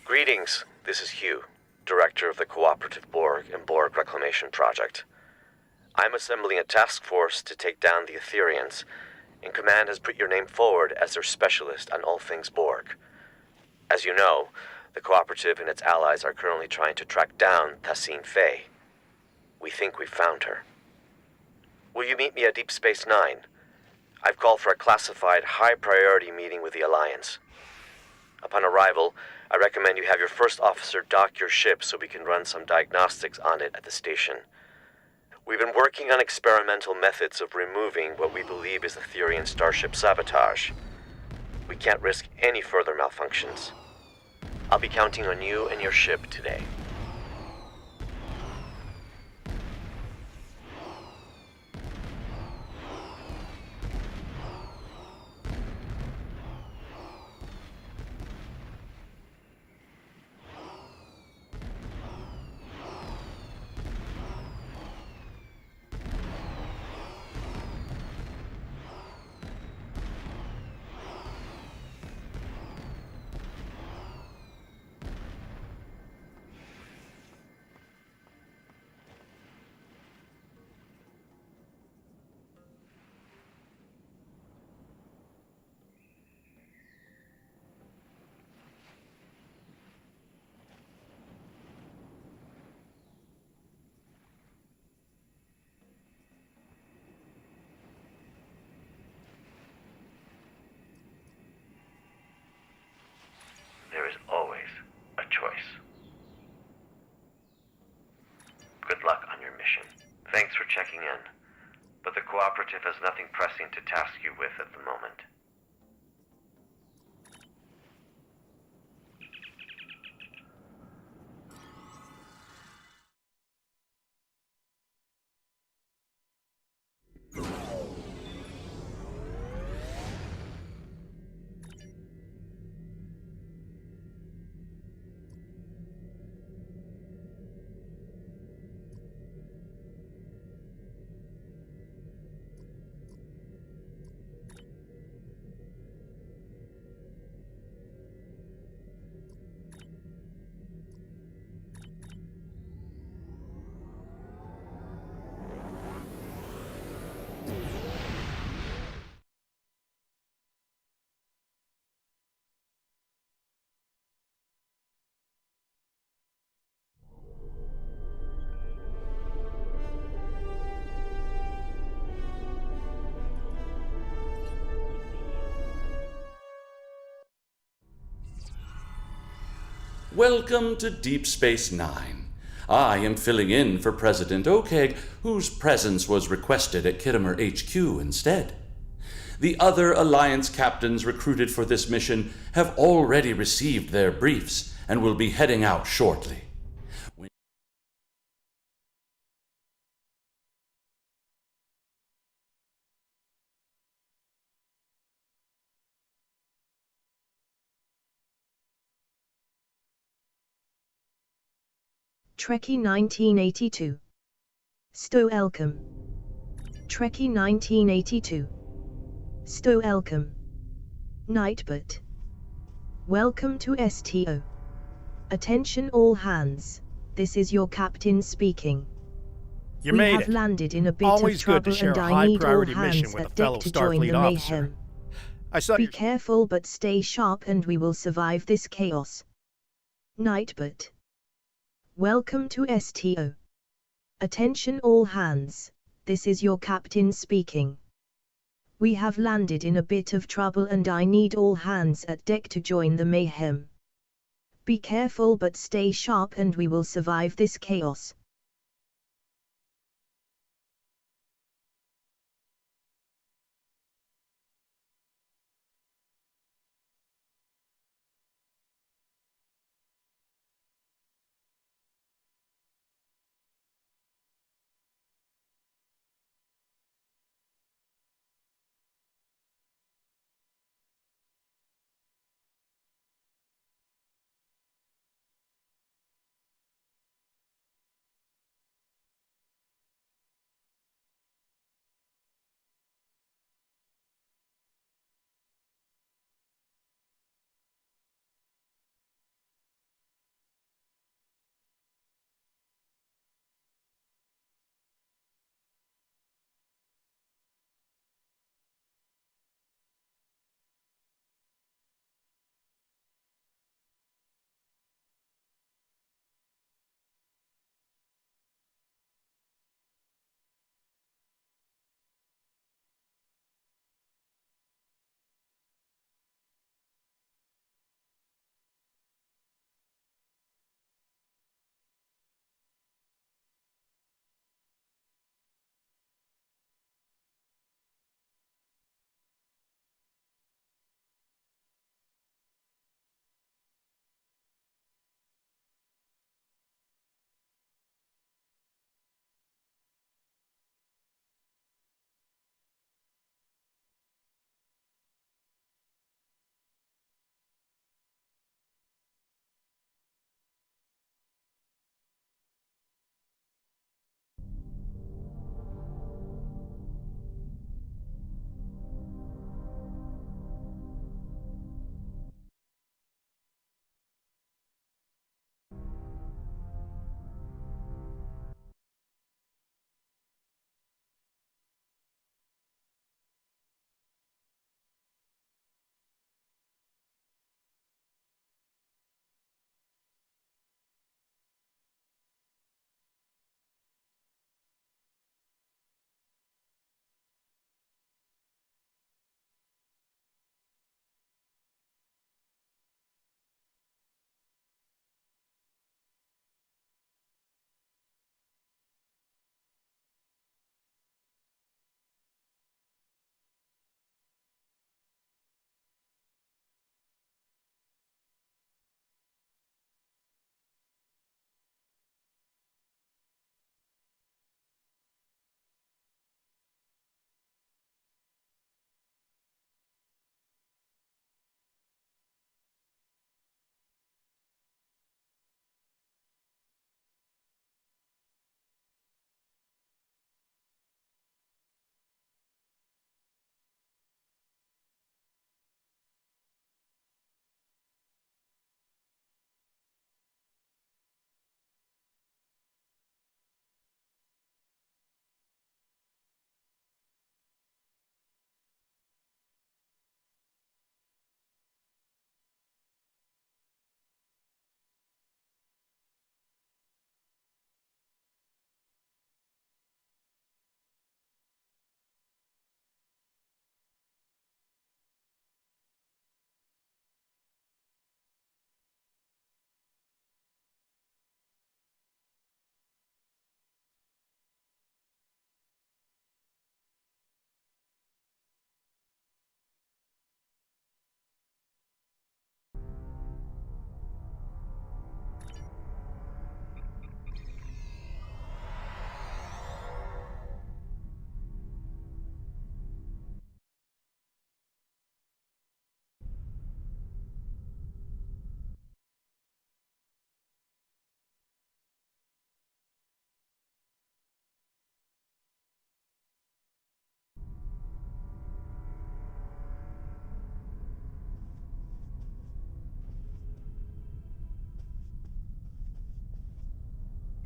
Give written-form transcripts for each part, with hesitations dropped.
Greetings, this is Hugh, Director of the Cooperative Borg and Borg Reclamation Project. I'm assembling a task force to take down the Etherians, and Command has put your name forward as their specialist on all things Borg. As you know, the Cooperative and its allies are currently trying to track down Tassine Faye. We think we've found her. Will you meet me at Deep Space Nine? I've called for a classified, high-priority meeting with the Alliance. Upon arrival, I recommend you have your first officer dock your ship so we can run some diagnostics on it at the station. We've been working on experimental methods of removing what we believe is Etherian starship sabotage. We can't risk any further malfunctions. I'll be counting on you and your ship today. There is always a choice. Good luck on your mission. Thanks for checking in, but the Cooperative has nothing pressing to task you with at the moment. Welcome to Deep Space Nine. I am filling in for President Okeg, whose presence was requested at Kittimer HQ instead. The other Alliance captains recruited for this mission have already received their briefs and will be heading out shortly. Trekkie 1982. Sto Elcom. Trekkie 1982. Sto Elcom. Nightbot. Welcome to STO. Attention all hands, this is your captain speaking. You we made have it. landed in a bit Always of good to trouble share and a I need all high-priority mission hands with a at deck fellow to join Starfleet the officer. mayhem. I saw Be your... careful but stay sharp and we will survive this chaos. Nightbot. Welcome to STO. Attention all hands, this is your captain speaking. We have landed in a bit of trouble and I need all hands at deck to join the mayhem. Be careful but stay sharp and we will survive this chaos.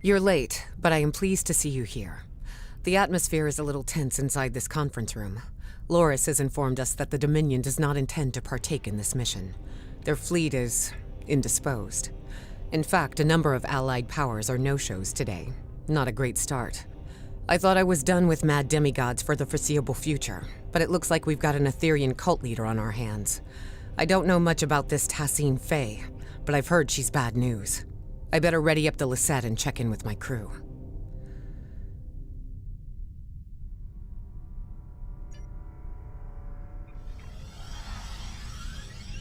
You're late, but I am pleased to see you here. The atmosphere is a little tense inside this conference room. Loris has informed us that the Dominion does not intend to partake in this mission. Their fleet is indisposed. In fact, a number of allied powers are no-shows today. Not a great start. I thought I was done with mad demigods for the foreseeable future, but it looks like we've got an Etherian cult leader on our hands. I don't know much about this Tassine Faye, but I've heard she's bad news. I better ready up the Lisette and check in with my crew.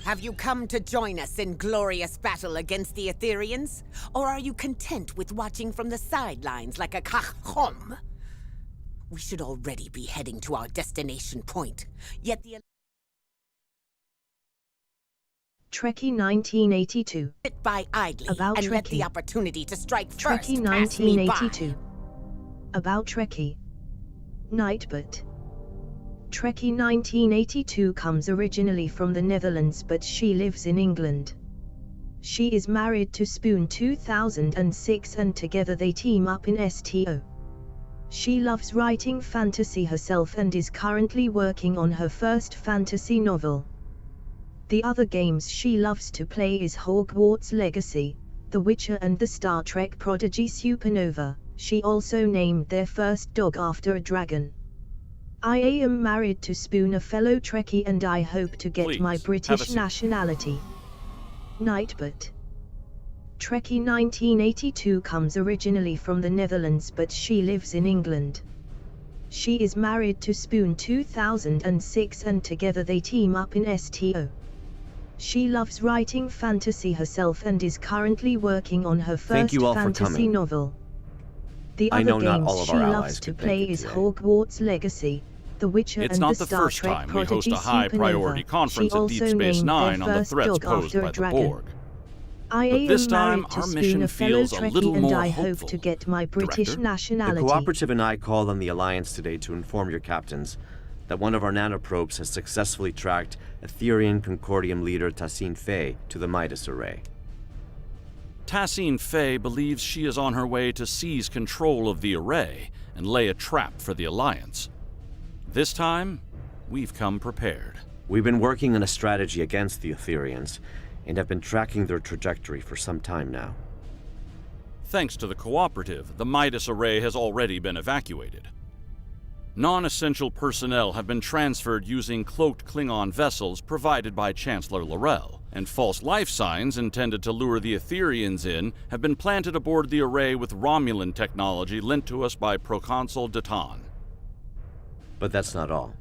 Have you come to join us in glorious battle against the Etherians? Or are you content with watching from the sidelines like a kachom? We should already be heading to our destination point, yet the Trekkie 1982. sit by idly About and let Trekkie. the opportunity to strike first Trekkie pass me by. 1982. About Trekkie. Nightbot. Trekkie 1982 comes originally from the Netherlands, but she lives in England. She is married to Spoon 2006 and together they team up in STO. She loves writing fantasy herself and is currently working on her first fantasy novel. The other games she loves to play is Hogwarts Legacy, The Witcher and the Star Trek prodigy Supernova. She also named their first dog after a dragon. I am married to Spoon, a fellow Trekkie, and I hope to get my British nationality. Nightbot. Trekkie 1982 comes originally from the Netherlands, but she lives in England. She is married to Spoon 2006 and together they team up in STO. She loves writing fantasy herself and is currently working on her first fantasy novel. The other games she loves to play is Hogwarts Legacy, The Witcher and the Star Trek prodigy Supernova. She also named their first dog after a dragon. I am married to Spoon, a fellow Trekkie, and I hope to get my British nationality. The Cooperative and I called on the Alliance today to inform your captains that one of our nanoprobes has successfully tracked Etherian Concordium leader Tassine Faye to the Midas Array. Tassine Faye believes she is on her way to seize control of the array and lay a trap for the Alliance. This time, we've come prepared. We've been working on a strategy against the Etherians and have been tracking their trajectory for some time now. Thanks to the Cooperative, the Midas Array has already been evacuated. Non-essential personnel have been transferred using cloaked Klingon vessels provided by Chancellor L'Rell, and false life signs intended to lure the Etherians in have been planted aboard the array with Romulan technology lent to us by Proconsul Datan. But that's not all.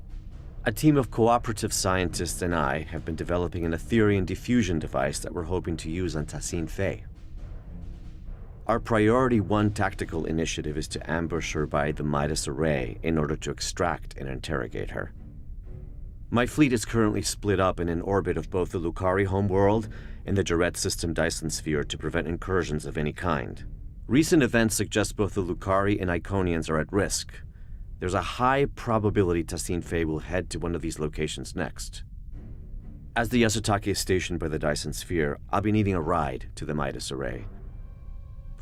A team of Cooperative scientists and I have been developing an Etherian diffusion device that we're hoping to use on Tassine Faye. Our Priority 1 tactical initiative is to ambush her by the Midas Array in order to extract and interrogate her. My fleet is currently split up in an orbit of both the Lucari homeworld and the Jarrett System Dyson Sphere to prevent incursions of any kind. Recent events suggest both the Lucari and Iconians are at risk. There's a high probability Tassine Faye will head to one of these locations next. As the Yasutake is stationed by the Dyson Sphere, I'll be needing a ride to the Midas Array.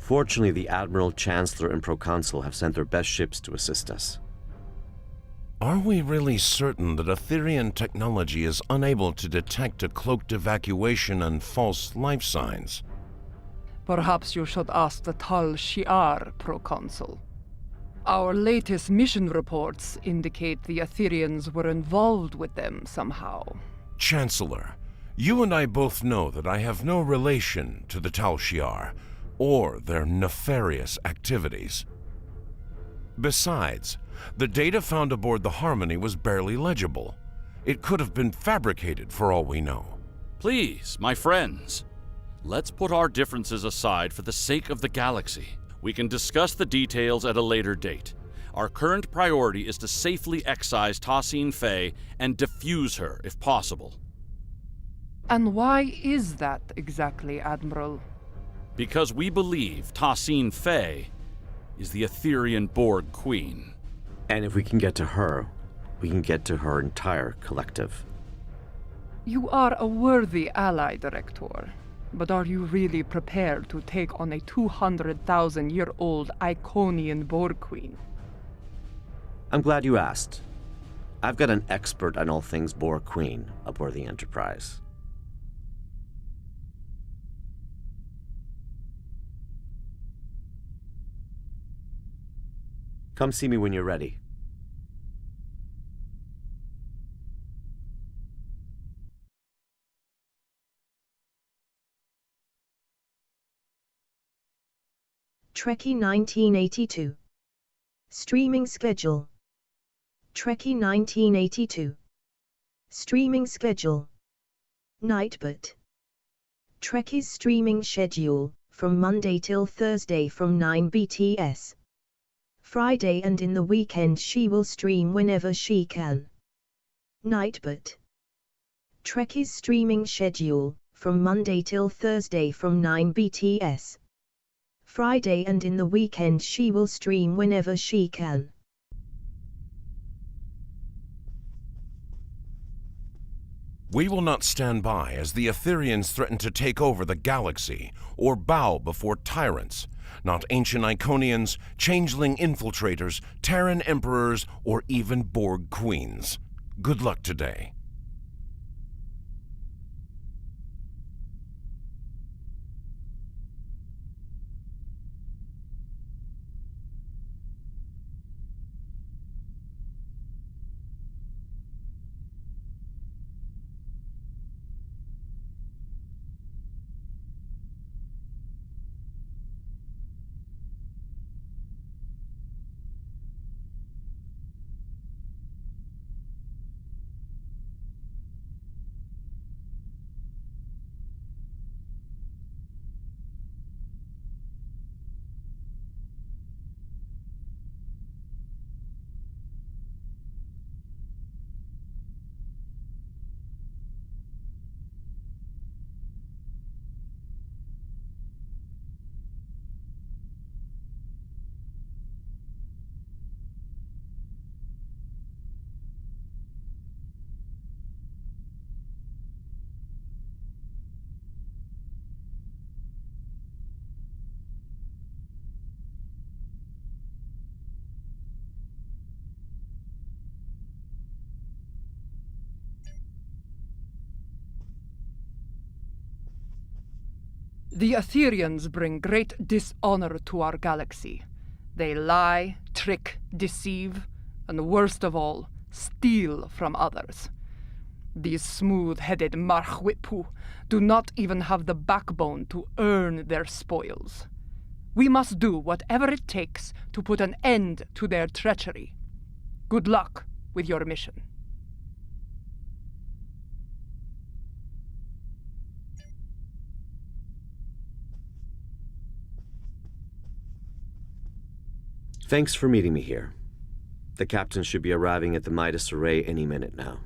Fortunately, the Admiral, Chancellor, and Proconsul have sent their best ships to assist us. Are we really certain that Etherian technology is unable to detect a cloaked evacuation and false life signs? Perhaps you should ask the Tal Shi'ar, Proconsul. Our latest mission reports indicate the Etherians were involved with them somehow. Chancellor, you and I both know that I have no relation to the Tal Shi'ar or their nefarious activities. Besides, the data found aboard the Harmony was barely legible. It could have been fabricated for all we know. Please, my friends, let's put our differences aside for the sake of the galaxy. We can discuss the details at a later date. Our current priority is to safely excise Tassine Faye and defuse her if possible. And why is that exactly, Admiral? Because we believe Tassine Faye is the Etherian Borg Queen. And if we can get to her, we can get to her entire collective. You are a worthy ally, Director. But are you really prepared to take on a 200,000-year-old Iconian Borg Queen? I'm glad you asked. I've got an expert on all things Borg Queen aboard the Enterprise. Come see me when you're ready. Trekkie 1982. Streaming schedule. Trekkie 1982. Streaming schedule. Nightbot. Trekkie's streaming schedule, from Monday till Thursday from 9 BTS. Friday and in the weekend she will stream whenever she can. Nightbot. Trekkie's streaming schedule, from Monday till Thursday from 9 BTS. Friday and in the weekend she will stream whenever she can. We will not stand by as the Etherians threaten to take over the galaxy or bow before tyrants, not ancient Iconians, changeling infiltrators, Terran emperors, or even Borg queens. Good luck today. The Etherians bring great dishonor to our galaxy. They lie, trick, deceive, and worst of all, steal from others. These smooth-headed Marchwipu do not even have the backbone to earn their spoils. We must do whatever it takes to put an end to their treachery. Good luck with your mission. Thanks for meeting me here. The captain should be arriving at the Midas Array any minute now.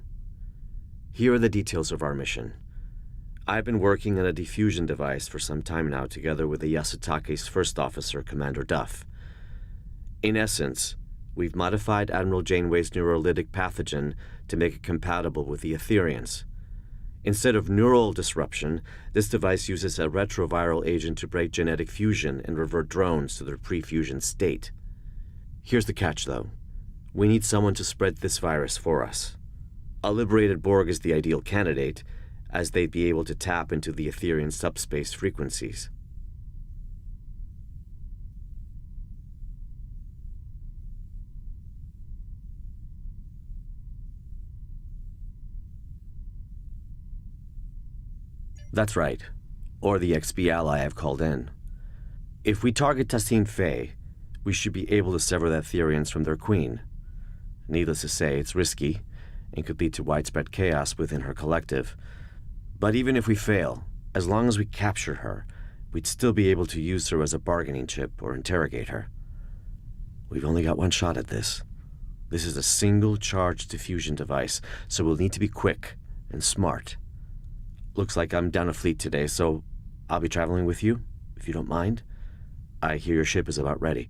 Here are the details of our mission. I've been working on a diffusion device for some time now together with the Yasutake's first officer, Commander Duff. In essence, we've modified Admiral Janeway's neurolytic pathogen to make it compatible with the Etherians. Instead of neural disruption, this device uses a retroviral agent to break genetic fusion and revert drones to their pre-fusion state. Here's the catch, though. We need someone to spread this virus for us. A liberated Borg is the ideal candidate, as they'd be able to tap into the Etherian subspace frequencies. That's right, or the XB ally I've called in. If we target Tassine Faye, we should be able to sever the Etherians from their queen. Needless to say, it's risky, and could lead to widespread chaos within her collective. But even if we fail, as long as we capture her, we'd still be able to use her as a bargaining chip or interrogate her. We've only got one shot at this. This is a single-charge diffusion device, so we'll need to be quick and smart. Looks like I'm down a fleet today, so I'll be traveling with you, if you don't mind. I hear your ship is about ready.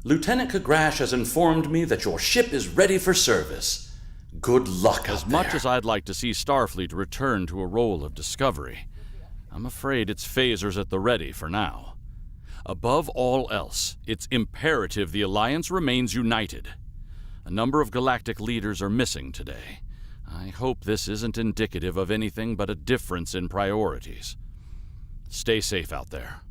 Lieutenant Kagrash has informed me that your ship is ready for service. Good luck out As much there. as I'd like to see Starfleet return to a role of discovery, I'm afraid its phasers at the ready for now. Above all else, it's imperative the Alliance remains united. A number of galactic leaders are missing today. I hope this isn't indicative of anything but a difference in priorities. Stay safe out there.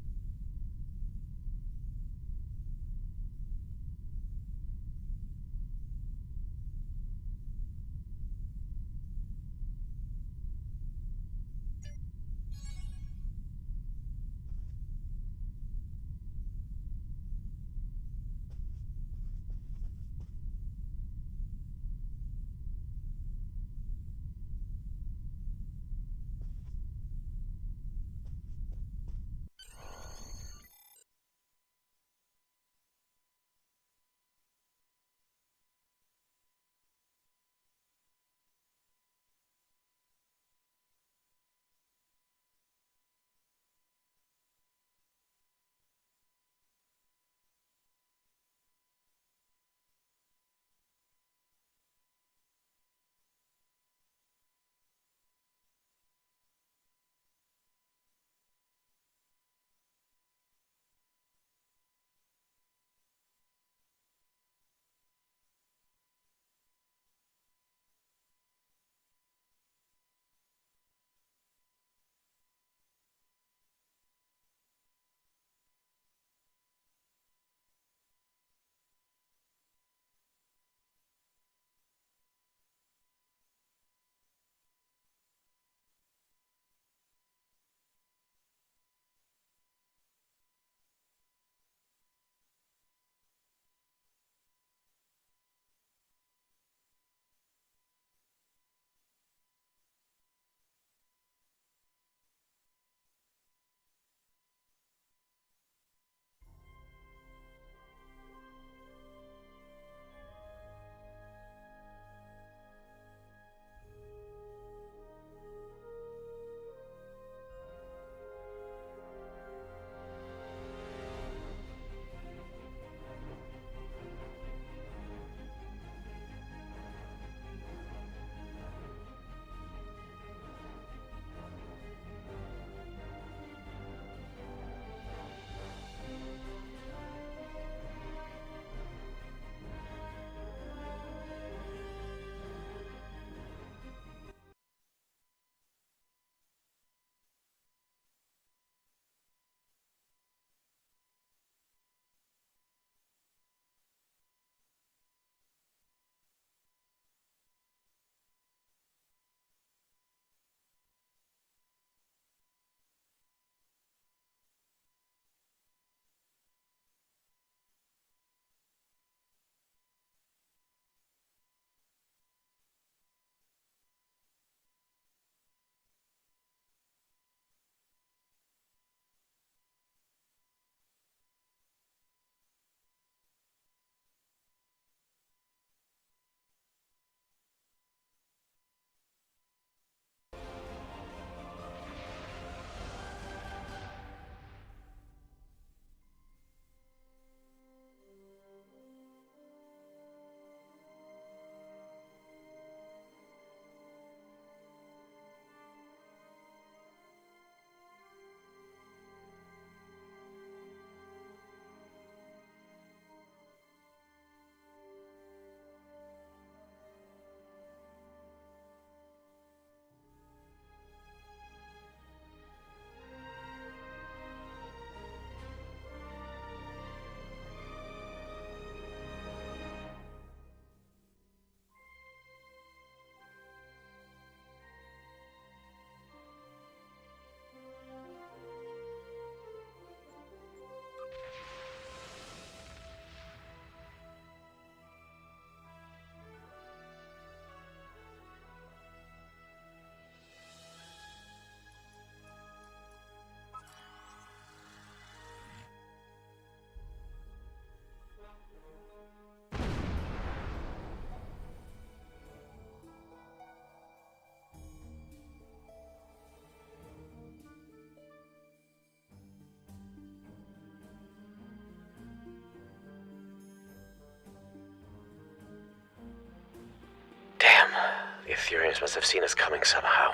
Ethereans must have seen us coming somehow.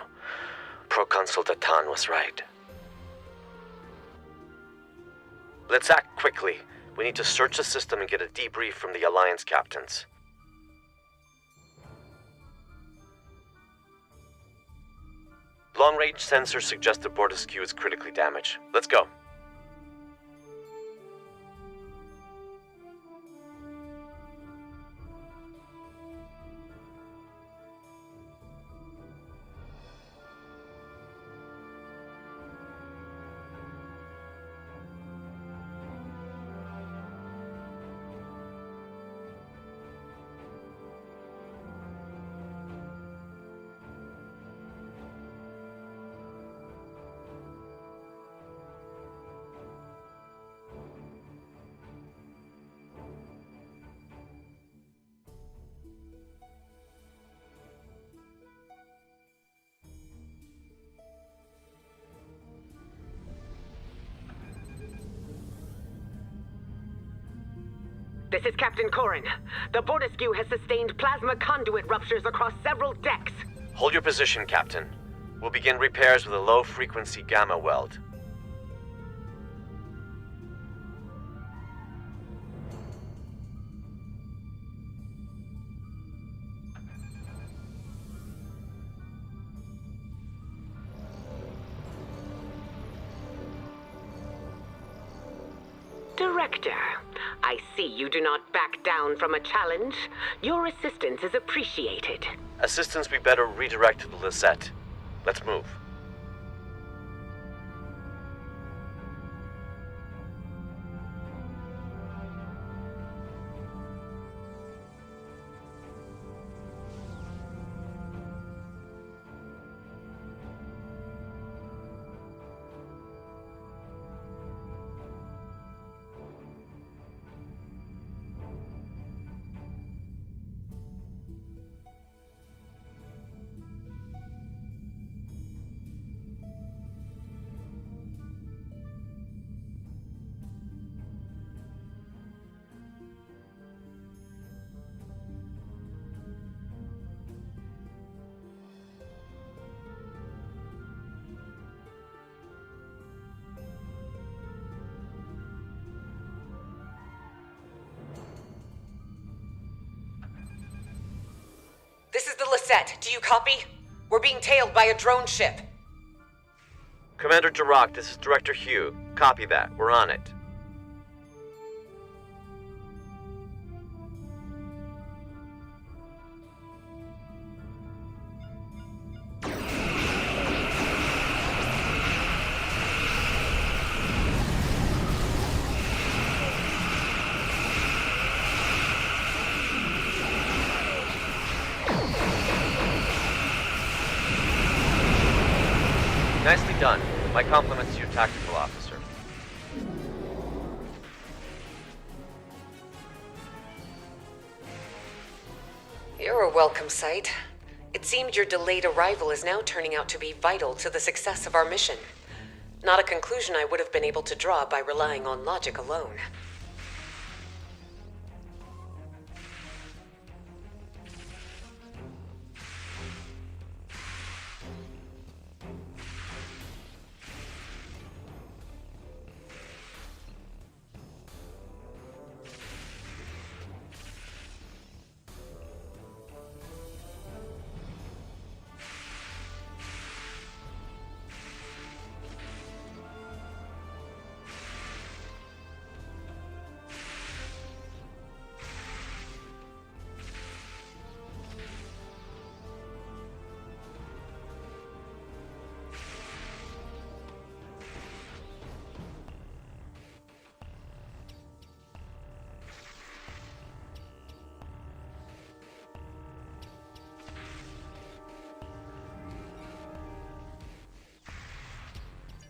Proconsul Datan was right. Let's act quickly. We need to search the system and get a debrief from the Alliance captains. Long-range sensors suggest the Bortesque is critically damaged. Let's go. This is Captain Corrin. The Bortesque has sustained plasma conduit ruptures across several decks. Hold your position, Captain. We'll begin repairs with a low-frequency gamma weld. Director, I see you do not back down from a challenge. Your assistance is appreciated. Assistance we better redirect to the Lisette. Let's move. This is the Lisette. Do you copy? We're being tailed by a drone ship. Commander Dirac, this is Director Hugh. Copy that. We're on it. Nicely done. My compliments to you, Tactical Officer. You're a welcome sight. It seemed your delayed arrival is now turning out to be vital to the success of our mission. Not a conclusion I would have been able to draw by relying on logic alone.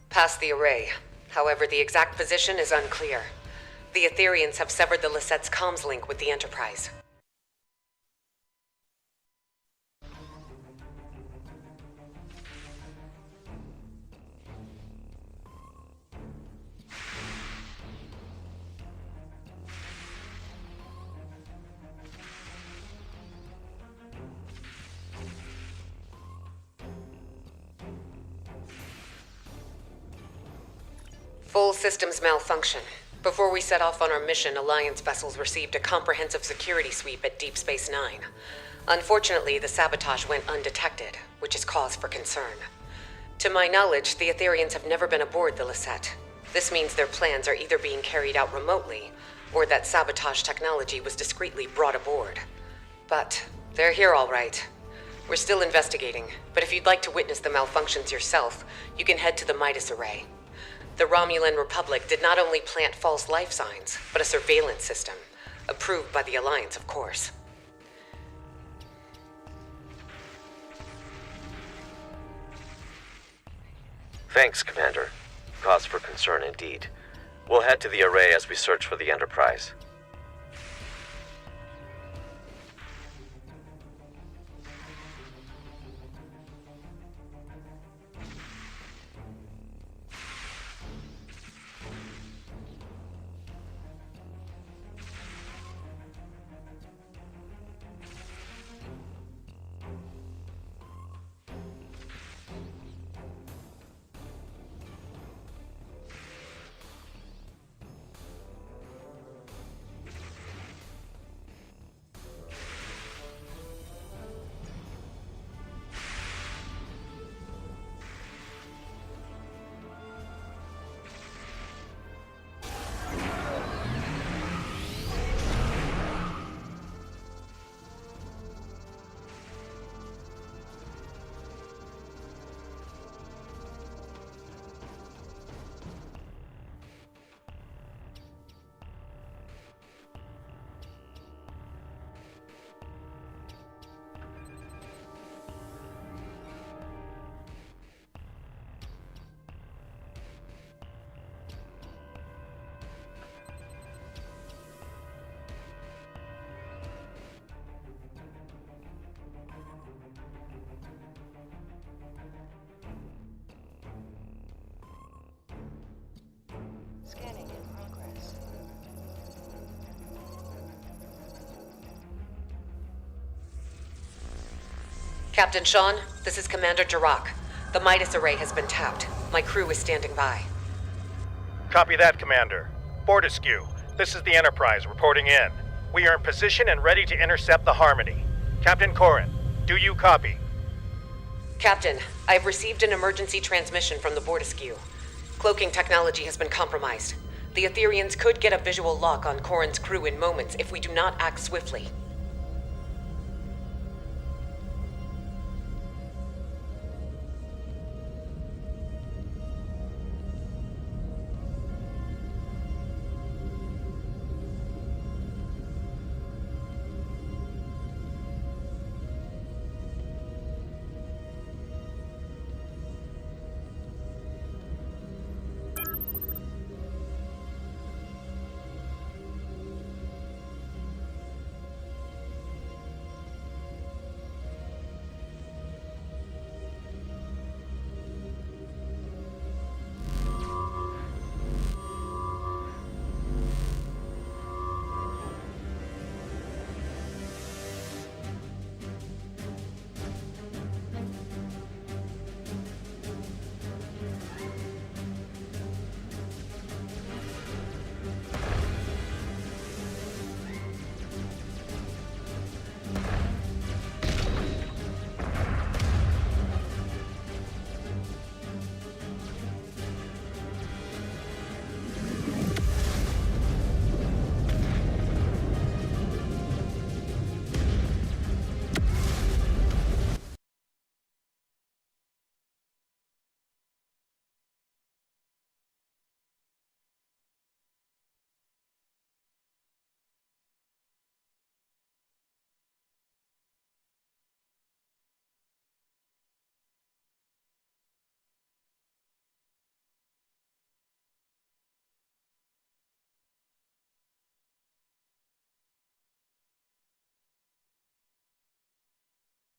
Past the array. However, the exact position is unclear. The Ethereans have severed the Lisette's comms link with the Enterprise. Full systems malfunction. Before we set off on our mission, Alliance vessels received a comprehensive security sweep at Deep Space Nine. Unfortunately, the sabotage went undetected, which is cause for concern. To my knowledge, the Etherians have never been aboard the Lisette. This means their plans are either being carried out remotely, or that sabotage technology was discreetly brought aboard. But they're here all right. We're still investigating, but if you'd like to witness the malfunctions yourself, you can head to the Midas Array. The Romulan Republic did not only plant false life signs, but a surveillance system. Approved by the Alliance, of course. Thanks, Commander. Cause for concern indeed. We'll head to the array as we search for the Enterprise. Scanning in progress. Captain Sean, this is Commander Jirok. The Midas Array has been tapped. My crew is standing by. Copy that, Commander. Fortescue, this is the Enterprise reporting in. We are in position and ready to intercept the Harmony. Captain Corrin, do you copy? Captain, I have received an emergency transmission from the Fortescue. Cloaking technology has been compromised. The Etherians could get a visual lock on Corrin's crew in moments if we do not act swiftly.